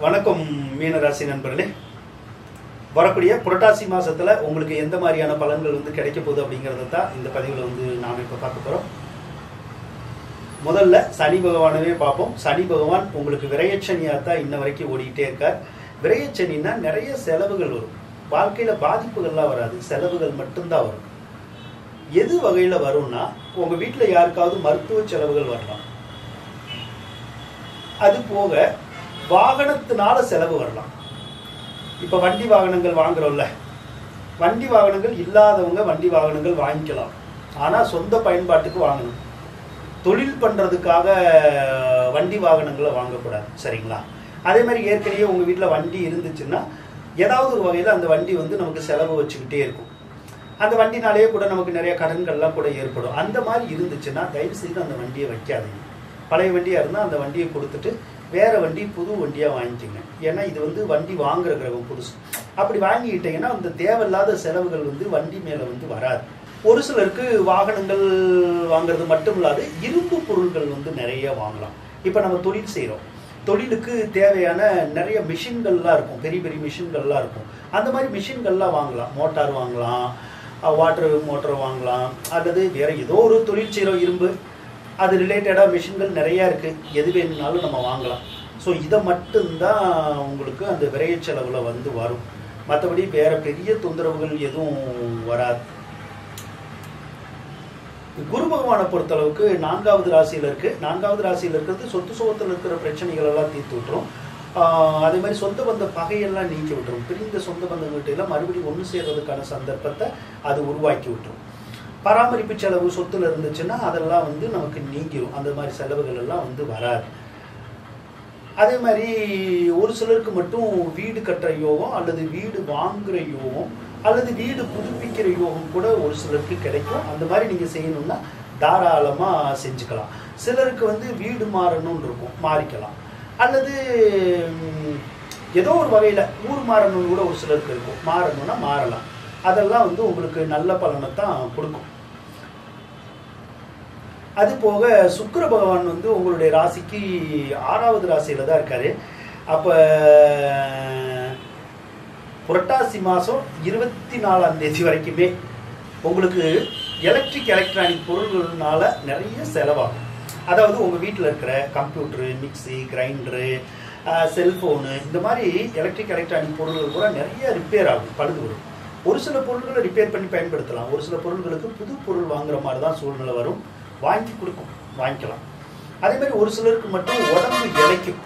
வணக்கம் மீனராசி நண்பர்களே. வரக்கூடிய புரட்டாசி மாசத்துல உங்களுக்கு எந்த மாதிரியான பலன்கள் கிடைக்க போகுது அப்படிங்கறத தான் இந்த பதிவுல நாம இப்ப பார்க்க போறோம். முதல்ல சனி பகவானவே பார்ப்போம். சனி பகவான் உங்களுக்கு விரயச்சனியாத்தான் இன்ன வரைக்கும் ஓடிக்கிட்டே இருக்கார். விரயச்சனின்னா நிறைய செலவுகள் வரும். வாழ்க்கையில பாதிப்புகள்லாம் வராது, செலவுகள் மட்டும்தான் வரும். எது வகையில வரும்னா, உங்க வீட்டுல யாருக்காவது மருத்துவ செலவுகள் வரலாம். அது போக வாகனத்தினால செலவு வரலாம். இப்ப வண்டி வாகனங்கள் வாங்குறோம்ல, வண்டி வாகனங்கள் இல்லாதவங்க வண்டி வாகனங்கள் வாங்கிக்கலாம். ஆனா சொந்த பயன்பாட்டுக்கு வாங்கணும். தொழில் பண்றதுக்காக வண்டி வாகனங்களை வாங்கக்கூடாது, சரிங்களா? அதே மாதிரி ஏற்கனவே உங்க வீட்டுல வண்டி இருந்துச்சுன்னா ஏதாவது ஒரு வகையில அந்த வண்டி நமக்கு செலவு வச்சுக்கிட்டே இருக்கும். அந்த வண்டினாலேயே கூட நமக்கு நிறைய கடன்கள்லாம் கூட ஏற்படும். அந்த மாதிரி இருந்துச்சுன்னா தயவு செய்து அந்த வண்டியை வைக்காதீங்க. பழைய வண்டியா இருந்தா அந்த வண்டியை கொடுத்துட்டு வேற வண்டி, புது வண்டியா வாங்கிக்கோங்க. ஏன்னா இது வண்டி வாங்குற கிரகம் புதுசு. அப்படி வாங்கிக்கிட்டீங்கன்னா அந்த தேவையில்லாத செலவுகள் வண்டி மேல வராது. ஒரு சிலருக்கு வாகனங்கள் வாங்குறது மட்டும் இல்லாது இரும்பு பொருட்கள் நிறைய வாங்கலாம். இப்ப நம்ம தொழில் செய்யறோம், தொழிலுக்கு தேவையான நிறைய மிஷின்கள்லாம் இருக்கும், பெரிய பெரிய மிஷின்கள்லாம் இருக்கும். அந்த மாதிரி மிஷின்கள்லாம் வாங்கலாம். மோட்டார் வாங்கலாம், வாட்டர் மோட்டார் வாங்கலாம், அல்லது வேற ஏதோ ஒரு தொழில் செய்யறோம், இரும்பு அது ரிலேட்டடாக மிஷின்கள் நிறையா இருக்குது. எது வேணும்னாலும் நம்ம வாங்கலாம். ஸோ இதை மட்டும்தான் உங்களுக்கு அந்த விரைய செலவில் வரும். மற்றபடி வேற பெரிய தொந்தரவுகள் எதுவும் வராது. குரு பகவானை பொறுத்தளவுக்கு 4வது ராசியில் இருக்கு. 4வது ராசியில் இருக்கிறது சொத்து சுகத்தில் இருக்கிற பிரச்சனைகள் எல்லாம் தீர்த்து விட்டுரும். அதே மாதிரி சொந்த பந்த பகையெல்லாம் நீக்கி விட்டுரும். பிரிந்த சொந்த பந்தங்கள்கிட்ட எல்லாம் மறுபடியும் ஒன்று சேர்றதுக்கான சந்தர்ப்பத்தை அது உருவாக்கி விட்டுரும். பராமரிப்பு செலவு சொத்துல இருந்துச்சுன்னா அதெல்லாம் நமக்கு நீங்கிடும். அந்த மாதிரி செலவுகள் எல்லாம் வராது. அதே மாதிரி ஒரு சிலருக்கு மட்டும் வீடு கட்டுற யோகம், அல்லது வீடு வாங்குற யோகம், அல்லது வீடு புதுப்பிக்கிற யோகம் கூட ஒரு சிலருக்கு கிடைக்கும். அந்த மாதிரி நீங்க செய்யணும்னா தாராளமா செஞ்சுக்கலாம். சிலருக்கு வீடு மாறணும்னு இருக்கும், மாறிக்கலாம். அல்லது ஏதோ ஒரு வகையில ஊர் மாறணும்னு கூட ஒரு சிலருக்கு இருக்கும், மாறணும்னா மாறலாம். அதெல்லாம் உங்களுக்கு நல்ல பலனை தான் கொடுக்கும். அது போக சுக்கிர பகவான் உங்களுடைய ராசிக்கு 6வது ராசியில தான் இருக்காரு. அப்ப புரட்டாசி மாசம் 24ஆம் தேதி வரைக்குமே உங்களுக்கு எலக்ட்ரானிக் பொருள்கள்னால நிறைய செலவாகும். அதாவது உங்க வீட்டில் இருக்கிற கம்ப்யூட்டரு, மிக்சி, கிரைண்டரு, செல்போனு, இந்த மாதிரி எலக்ட்ரானிக் பொருள்கள் கூட நிறைய ரிப்பேர் ஆகும், பழுது வரும். ஒரு சில பொருள்களை ரிப்பேர் பண்ணி பயன்படுத்தலாம். ஒரு சில பொருள்களுக்கு புது பொருள் வாங்குற மாதிரி தான் சூழ்நிலை வரும். வாங்கி கொடுக்கும், வாங்கிக்கலாம். அதே மாதிரி ஒரு சிலருக்கு மட்டும் உடம்பு இழைக்கும்.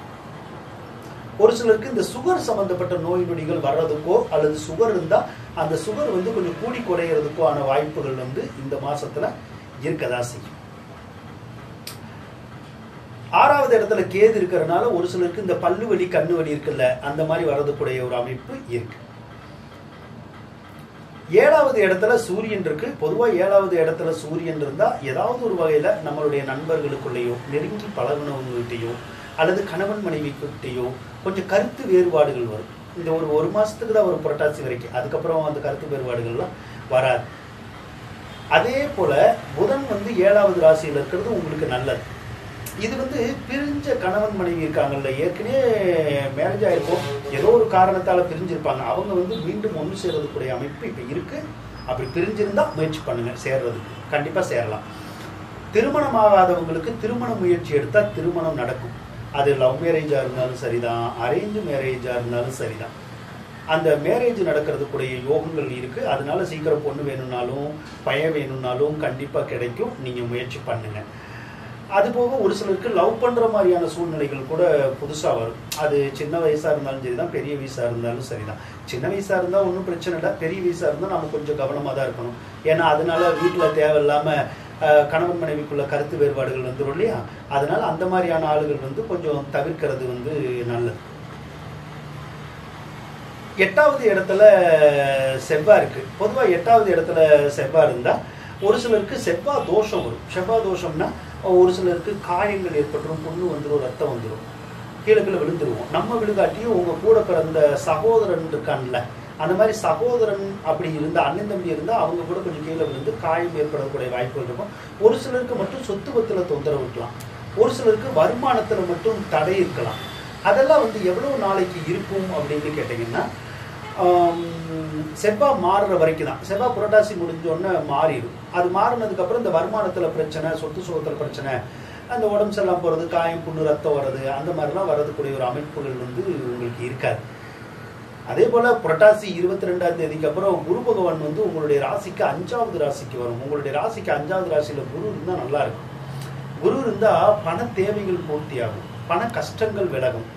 ஒரு சிலருக்கு இந்த சுகர் சம்பந்தப்பட்ட நோய் நொடிகள் வர்றதுக்கோ, அல்லது சுகர் இருந்தா அந்த சுகர் கொஞ்சம் கூடி குறையிறதுக்கோ ஆன வாய்ப்புகள் இந்த மாசத்துல இருக்கதான் செய்யும். 6வது இடத்துல கேது இருக்கிறதுனால ஒரு சிலருக்கு இந்த பல்லு வலி, கண்ணு வலி இருக்குல்ல, அந்த மாதிரி வர்றதுக்குடைய ஒரு அமைப்பு இருக்கு. 7வது இடத்துல சூரியன் இருக்கு. பொதுவா 7வது இடத்துல சூரியன் இருந்தா ஏதாவது ஒரு வகையில நம்மளுடைய நண்பர்களுக்குள்ளேயோ, நெருங்கி பழகுனவங்ககிட்டயோ, அல்லது கணவன் மனைவி கிட்டயோ கொஞ்சம் கருத்து வேறுபாடுகள் வரும். இந்த ஒரு மாசத்துக்கு தான் ஒரு புரட்டாசி வரைக்கும். அதுக்கப்புறம் அந்த கருத்து வேறுபாடுகள்லாம் வராது. அதே போல புதன் 7வது ராசியில் இருக்கிறது உங்களுக்கு நல்லது. இது பிரிஞ்ச கணவன் மனைவி இருக்காங்கல்ல, ஏற்கனவே மேரேஜ் ஆயிருக்கும், ஏதோ ஒரு காரணத்தால பிரிஞ்சிருப்பாங்க, அவங்க மீண்டும் ஒன்று சேர்றதுக்குரிய அமைப்பு இப்ப இருக்கு. அப்படி பிரிஞ்சிருந்தா முயற்சி பண்ணுங்க, சேர்றதுக்கு கண்டிப்பா சேரலாம். திருமணம் ஆகாதவங்களுக்கு திருமண முயற்சி எடுத்தா திருமணம் நடக்கும். அது லவ் மேரேஜா இருந்தாலும் சரிதான், அரேஞ்ச் மேரேஜா இருந்தாலும் சரிதான். அந்த மேரேஜ் நடக்கிறதுக்குரிய யோகங்கள் இருக்கு. அதனால சீக்கிரம் பொண்ணு வேணும்னாலும் பையன் வேணும்னாலும் கண்டிப்பா கிடைக்கும். நீங்க முயற்சி பண்ணுங்க. அது போக ஒரு சிலருக்கு லவ் பண்ற மாதிரியான சூழ்நிலைகள் கூட புதுசா வரும். அது சின்ன வயசா இருந்தாலும் சரிதான், பெரிய வயசா இருந்தாலும் சரிதான். சின்ன வயசா இருந்தா ஒன்றும் பிரச்சனை இல்லை, பெரிய வயசா இருந்தா நம்ம கொஞ்சம் கவனமா தான் இருக்கணும். ஏன்னா அதனால வீட்டுல தேவையில்லாம கணவன் மனைவிக்குள்ள கருத்து வேறுபாடுகள் வந்துடும் இல்லையா? அதனால அந்த மாதிரியான ஆளுகள் கொஞ்சம் தவிர்க்கிறது நல்லது. 8வது இடத்துல செவ்வாய் இருக்கு. பொதுவா 8வது இடத்துல செவ்வாய் இருந்தா ஒரு சிலருக்கு செவ்வாய் தோஷம் வரும். செவ்வாய் தோஷம்னா ஒரு சிலருக்கு காயங்கள் ஏற்பட்டுரும், புண்ணு வந்துடும், ரத்தம் வந்துடும், கீழே விழுந்துருவோம். நம்ம விழுகாட்டியும் உங்க கூட பிறந்த சகோதரன் இருக்கான்ல, அந்த மாதிரி சகோதரன் அப்படி இருந்தா, அண்ணன் தம்பி இருந்தா அவங்க கூட கொஞ்சம் கீழே விழுந்து காயம் ஏற்படக்கூடிய வாய்ப்புகள் இருக்கும். ஒரு சிலருக்கு மட்டும் சொத்து பத்துல தொந்தரவு இருக்கலாம். ஒரு சிலருக்கு வருமானத்துல மட்டும் தடை இருக்கலாம். அதெல்லாம் வந்து எவ்வளவு நாளைக்கு இருக்கும் அப்படின்னு கேட்டீங்கன்னா செவ்வாய் மாறுற வரைக்கும் தான். செவ்வாய் புரட்டாசி முடிஞ்சோடனே மாறிடும். அது மாறினதுக்கு அப்புறம் இந்த வருமானத்துல பிரச்சனை, சொத்து சுகத்துல பிரச்சனை, அந்த உடம்பு சரியில்லாம போறது, காயம் புண்ணு, ரத்தம் வர்றது, அந்த மாதிரிலாம் வர்றதுக்குரிய ஒரு அமைப்புகள் வந்து உங்களுக்கு இருக்காது. அதே போல புரட்டாசி 22ஆம் தேதிக்கு அப்புறம் குரு பகவான் வந்து உங்களுடைய ராசிக்கு 5வது ராசிக்கு வரும். உங்களுடைய ராசிக்கு 5வது ராசியில குரு இருந்தா நல்லா இருக்கும். குரு இருந்தா பண தேவைகள் பூர்த்தி ஆகும், பண கஷ்டங்கள் விலகும்,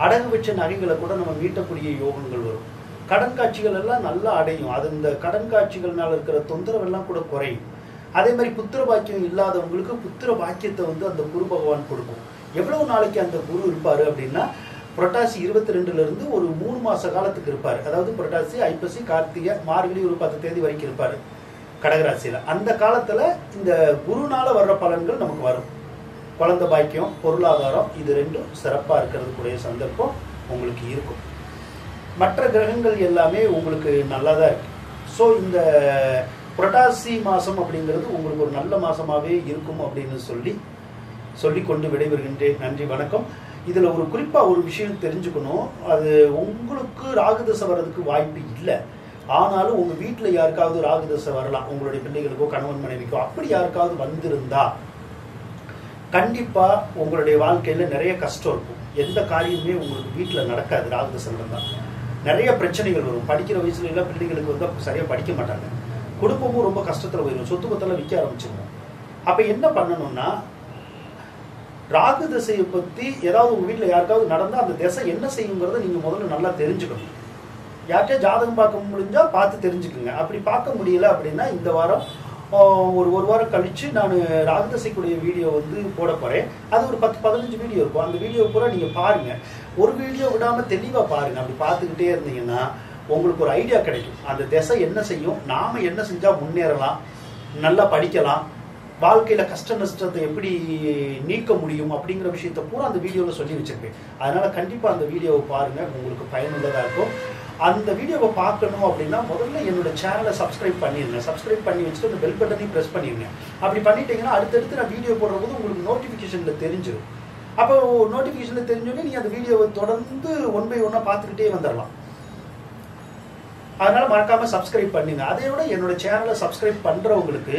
அடகு வச்ச நகைகளை கூட நம்ம மீட்டக்கூடிய யோகங்கள் வரும், கடன் காட்சிகள் எல்லாம் நல்லா அடையும். அது இந்த கடன் காட்சிகள்னால இருக்கிற தொந்தரவெல்லாம் கூட குறையும். அதே மாதிரி புத்திர பாக்கியம் இல்லாதவங்களுக்கு புத்திர பாக்கியத்தை வந்து அந்த குரு பகவான் கொடுக்கும். எவ்வளவு நாளைக்கு அந்த குரு இருப்பாரு அப்படின்னா புரட்டாசி 22ல இருந்து ஒரு 3 மாச காலத்துக்கு இருப்பாரு. அதாவது புரட்டாசி, ஐப்பசி, கார்த்திகை, மார்கழி ஒரு 10 தேதி வரைக்கும் இருப்பாரு கடகராசியில. அந்த காலத்துல இந்த குருனால வர்ற பலன்கள் நமக்கு வரும். குழந்தை பாக்கியம், பொருளாதாரம், இது ரெண்டும் சிறப்பா இருக்கிறதுக்குரிய சந்தர்ப்பம் உங்களுக்கு இருக்கும். மற்ற கிரகங்கள் எல்லாமே உங்களுக்கு நல்லா தான் இருக்கு. ஸோ இந்த புரட்டாசி மாசம் அப்படிங்கிறது உங்களுக்கு ஒரு நல்ல மாசமாவே இருக்கும் அப்படின்னு சொல்லிக்கொண்டு விடைபெறுகின்றேன். நன்றி, வணக்கம். இதுல ஒரு குறிப்பா ஒரு விஷயம் தெரிஞ்சுக்கணும். அது உங்களுக்கு ராகுதசை வர்றதுக்கு வாய்ப்பு இல்லை. ஆனாலும் உங்க வீட்டுல யாருக்காவது ராகுதசை வரலாம். உங்களுடைய பிள்ளைகளுக்கோ கணவன் மனைவிக்கோ அப்படி யாருக்காவது வந்திருந்தா கண்டிப்பா உங்களுடைய வாழ்க்கையில நிறைய கஷ்டம் இருக்கும். எந்த காரியமே உங்களுக்கு வீட்டுல நடக்காது. ராகுதசை நடந்தா நிறைய பிரச்சனைகள் வரும். படிக்கிற வயசுல எல்லாம் பிள்ளைகளுக்கு வந்து சரியா படிக்க மாட்டாங்க. குடும்பமும் ரொம்ப கஷ்டத்துல போயிடும். சொத்து பத்தெல்லாம் விற்க ஆரம்பிச்சிருவோம். அப்ப என்ன பண்ணணும்னா, ராகு திசையை பத்தி ஏதாவது உங்க வீட்டுல யாருக்காவது நடந்தா அந்த திசை என்ன செய்யுங்கிறத நீங்க முதல்ல நல்லா தெரிஞ்சுக்கணும். யார்கிட்டயா ஜாதகம் பார்க்க முடிஞ்சா பார்த்து தெரிஞ்சுக்குங்க. அப்படி பார்க்க முடியல அப்படின்னா இந்த வாரம் ஒரு வாரம் கழிச்சு நான் ராகுதசைக்குடைய வீடியோ வந்து போட போறேன். அது ஒரு 10-15 வீடியோ இருக்கும். அந்த வீடியோ பூரா நீங்க பாருங்க. ஒரு வீடியோ விடாம தெளிவா பாருங்க. அப்படி பார்த்துக்கிட்டே இருந்தீங்கன்னா உங்களுக்கு ஒரு ஐடியா கிடைக்கும். அந்த திசை என்ன செய்யும், நாம என்ன செஞ்சா முன்னேறலாம், நல்லா படிக்கலாம், வாழ்க்கையில கஷ்ட நஷ்டத்தை எப்படி நீக்க முடியும் அப்படிங்கிற விஷயத்த பூரா அந்த வீடியோல சொல்லி வச்சிருப்பேன். அதனால கண்டிப்பா அந்த வீடியோவை பாருங்க, உங்களுக்கு பயனுள்ளதா இருக்கும். அந்த வீடியோவை பார்க்கணும் அப்படின்னா முதல்ல என்னோட சேனலை சப்ஸ்கிரைப் பண்ணிருங்க. சப்ஸ்கிரைப் பண்ணி வச்சுட்டு அந்த பெல் பட்டனையும் ப்ரெஸ் பண்ணிருங்க. அப்படி பண்ணிட்டீங்கன்னா அடுத்தடுத்து நான் வீடியோ போடுற போது உங்களுக்கு நோட்டிபிகேஷன்ல தெரிஞ்சிடும். அப்போ நோட்டிபிகேஷன்ல தெரிஞ்சோடனே நீங்க அந்த வீடியோவை தொடர்ந்து 1 by 1 பார்த்துக்கிட்டே வந்துடலாம். அதனால மறக்காம சப்ஸ்கிரைப் பண்ணுங்க. அதை விட என்னோட சேனலை சப்ஸ்கிரைப் பண்றவங்களுக்கு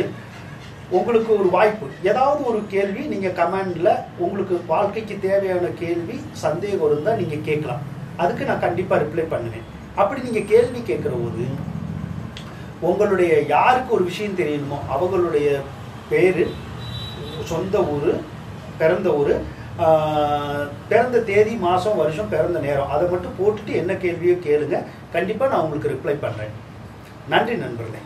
உங்களுக்கு ஒரு வாய்ப்பு, ஏதாவது ஒரு கேள்வி நீங்க கமெண்ட்ல உங்களுக்கு வாழ்க்கைக்கு தேவையான கேள்வி, சந்தேகம் இருந்தா நீங்க கேட்கலாம். அதுக்கு நான் கண்டிப்பா ரிப்ளை பண்ணுவேன். அப்படி நீங்க கேள்வி கேட்கிற போது உங்களுடைய யாருக்கு ஒரு விஷயம் தெரியணுமோ அவங்களுடைய பேரு, சொந்த ஊரு, பிறந்த ஊரு, பிறந்த தேதி, மாசம், வருஷம், பிறந்த நேரம், அதை மட்டும் போட்டுட்டு என்ன கேள்வியோ கேளுங்க. கண்டிப்பா நான் உங்களுக்கு ரிப்ளை பண்றேன். நன்றி நண்பர்களே.